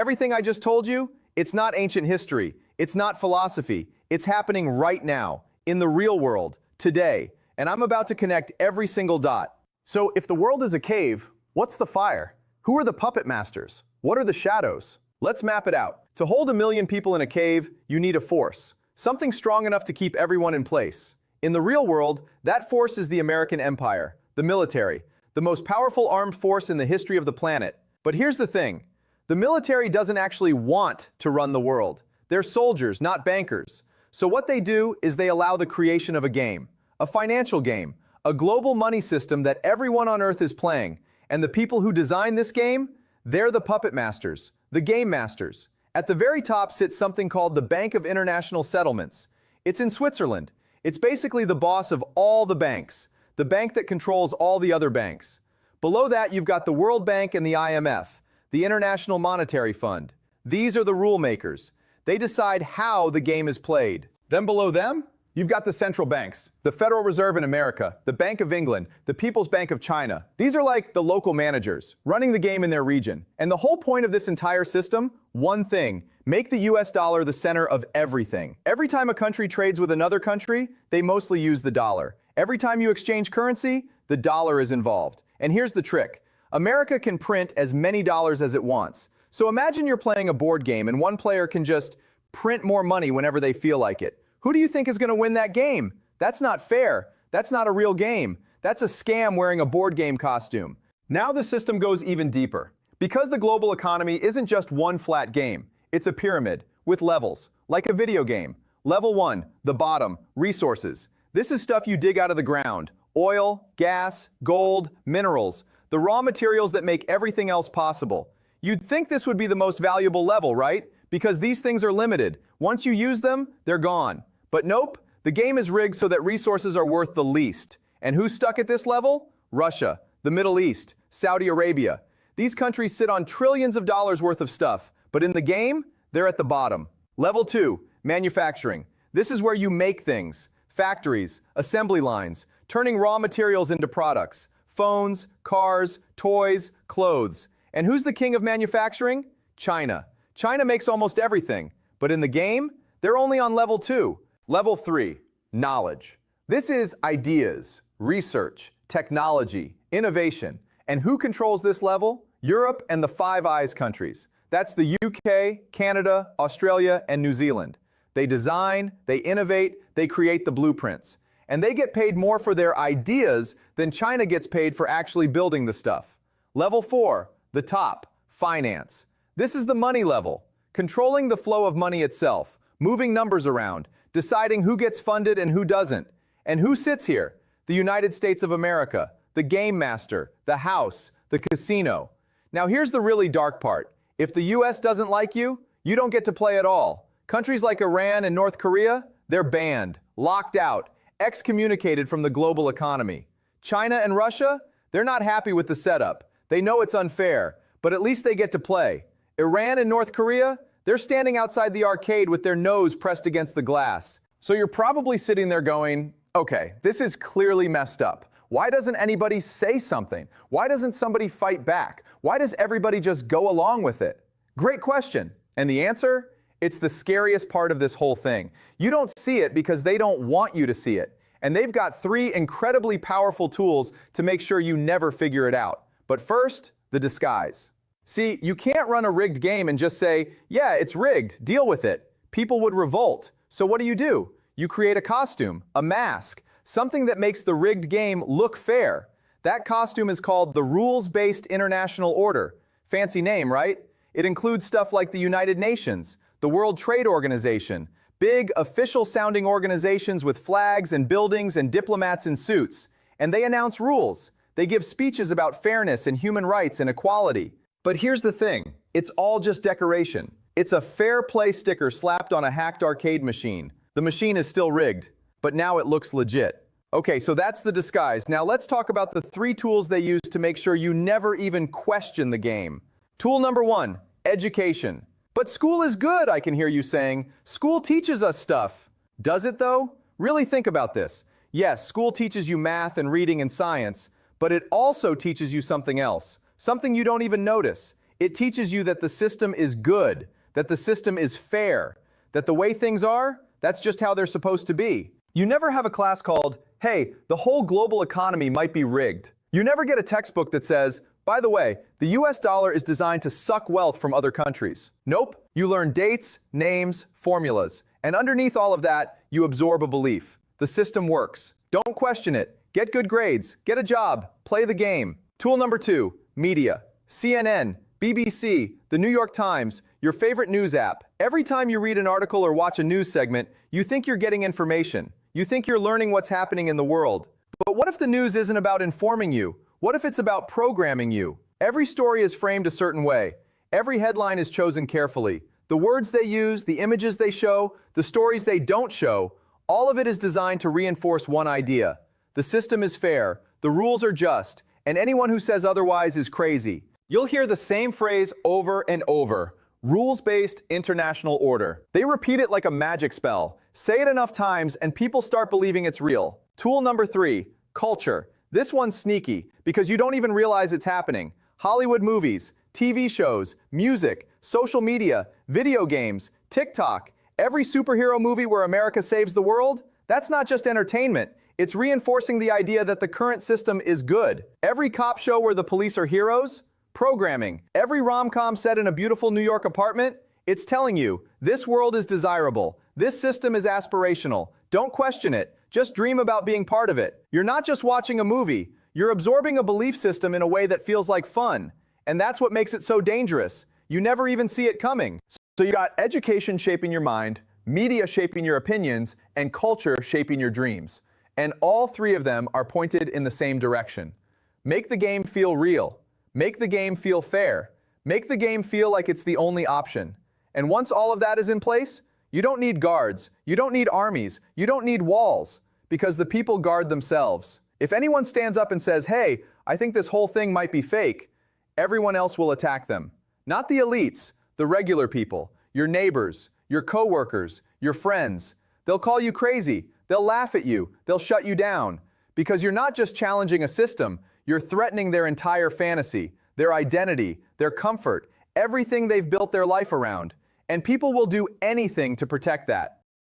Everything I just told you, it's not ancient history, it's not philosophy, it's happening right now, in the real world, today, and I'm about to connect every single dot. So if the world is a cave, what's the fire? Who are the puppet masters? What are the shadows? Let's map it out. To hold 1 million people in a cave, you need a force, something strong enough to keep everyone in place. In the real world, that force is the American empire, the military, the most powerful armed force in the history of the planet. But here's the thing. The military doesn't actually want to run the world. They're soldiers, not bankers. So what they do is they allow the creation of a game, a financial game, a global money system that everyone on Earth is playing. And the people who design this game, they're the puppet masters, the game masters. At the very top sits something called the Bank of International Settlements. It's in Switzerland. It's basically the boss of all the banks, the bank that controls all the other banks. Below that, you've got the World Bank and the IMF, the International Monetary Fund. These are the rule makers. They decide how the game is played. Then below them, you've got the central banks, the Federal Reserve in America, the Bank of England, the People's Bank of China. These are like the local managers, running the game in their region. And the whole point of this entire system, one thing, make the US dollar the center of everything. Every time a country trades with another country, they mostly use the dollar. Every time you exchange currency, the dollar is involved. And here's the trick. America can print as many dollars as it wants. So imagine you're playing a board game and one player can just print more money whenever they feel like it. Who do you think is going to win that game? That's not fair. That's not a real game. That's a scam wearing a board game costume. Now the system goes even deeper. Because the global economy isn't just one flat game, it's a pyramid with levels, like a video game. Level 1, the bottom, resources. This is stuff you dig out of the ground. Oil, gas, gold, minerals. The raw materials that make everything else possible. You'd think this would be the most valuable level, right? Because these things are limited. Once you use them, they're gone. But nope, the game is rigged so that resources are worth the least. And who's stuck at this level? Russia, the Middle East, Saudi Arabia. These countries sit on trillions of dollars worth of stuff, but in the game, they're at the bottom. Level 2, manufacturing. This is where you make things. Factories, assembly lines, turning raw materials into products. Phones, cars, toys, clothes. And who's the king of manufacturing? China. China makes almost everything, but in the game, they're only on level 2. Level 3, knowledge. This is ideas, research, technology, innovation. And who controls this level? Europe and the Five Eyes countries. That's the UK, Canada, Australia, and New Zealand. They design, they innovate, they create the blueprints. And they get paid more for their ideas than China gets paid for actually building the stuff. Level 4, the top, finance. This is the money level, controlling the flow of money itself, moving numbers around, deciding who gets funded and who doesn't. And who sits here? The United States of America, the game master, the house, the casino. Now here's the really dark part. If the US doesn't like you, you don't get to play at all. Countries like Iran and North Korea, they're banned, locked out, excommunicated from the global economy. China and Russia, they're not happy with the setup. They know it's unfair, but at least they get to play. Iran and North Korea, they're standing outside the arcade with their nose pressed against the glass. So you're probably sitting there going, okay, this is clearly messed up. Why doesn't anybody say something? Why doesn't somebody fight back? Why does everybody just go along with it? Great question. And the answer? It's the scariest part of this whole thing. You don't see it because they don't want you to see it. And they've got 3 incredibly powerful tools to make sure you never figure it out. But first, the disguise. See, you can't run a rigged game and just say, yeah, it's rigged, deal with it. People would revolt. So what do? You create a costume, a mask, something that makes the rigged game look fair. That costume is called the Rules-Based International Order. Fancy name, right? It includes stuff like the United Nations, the World Trade Organization, big official-sounding organizations with flags and buildings and diplomats in suits. And they announce rules. They give speeches about fairness and human rights and equality. But here's the thing. It's all just decoration. It's a fair play sticker slapped on a hacked arcade machine. The machine is still rigged, but now it looks legit. Okay, so that's the disguise. Now let's talk about the 3 tools they use to make sure you never even question the game. Tool number 1, education. But school is good, I can hear you saying. School teaches us stuff. Does it though? Really think about this. Yes, school teaches you math and reading and science, but it also teaches you something else. Something you don't even notice. It teaches you that the system is good, that the system is fair, that the way things are, that's just how they're supposed to be. You never have a class called, hey, the whole global economy might be rigged. You never get a textbook that says, by the way, the US dollar is designed to suck wealth from other countries. Nope. You learn dates, names, formulas, and underneath all of that, you absorb a belief. The system works. Don't question it. Get good grades, get a job, play the game. Tool number 2, media. CNN, BBC, the New York Times, your favorite news app. Every time you read an article or watch a news segment, you think you're getting information. You think you're learning what's happening in the world. But what if the news isn't about informing you? What if it's about programming you? Every story is framed a certain way. Every headline is chosen carefully. The words they use, the images they show, the stories they don't show, all of it is designed to reinforce one idea. The system is fair, the rules are just, and anyone who says otherwise is crazy. You'll hear the same phrase over and over. Rules-based international order. They repeat it like a magic spell. Say it enough times and people start believing it's real. Tool number 3, culture. This one's sneaky because you don't even realize it's happening. Hollywood movies, TV shows, music, social media, video games, TikTok, every superhero movie where America saves the world, that's not just entertainment. It's reinforcing the idea that the current system is good. Every cop show where the police are heroes, programming. Every rom-com set in a beautiful New York apartment, it's telling you, this world is desirable. This system is aspirational. Don't question it. Just dream about being part of it. You're not just watching a movie. You're absorbing a belief system in a way that feels like fun. And that's what makes it so dangerous. You never even see it coming. So you got education shaping your mind, media shaping your opinions, and culture shaping your dreams. And all 3 of them are pointed in the same direction. Make the game feel real. Make the game feel fair. Make the game feel like it's the only option. And once all of that is in place, you don't need guards, you don't need armies, you don't need walls, because the people guard themselves. If anyone stands up and says, hey, I think this whole thing might be fake, everyone else will attack them. Not the elites, the regular people, your neighbors, your coworkers, your friends. They'll call you crazy, they'll laugh at you, they'll shut you down. Because you're not just challenging a system, you're threatening their entire fantasy, their identity, their comfort, everything they've built their life around. And people will do anything to protect that.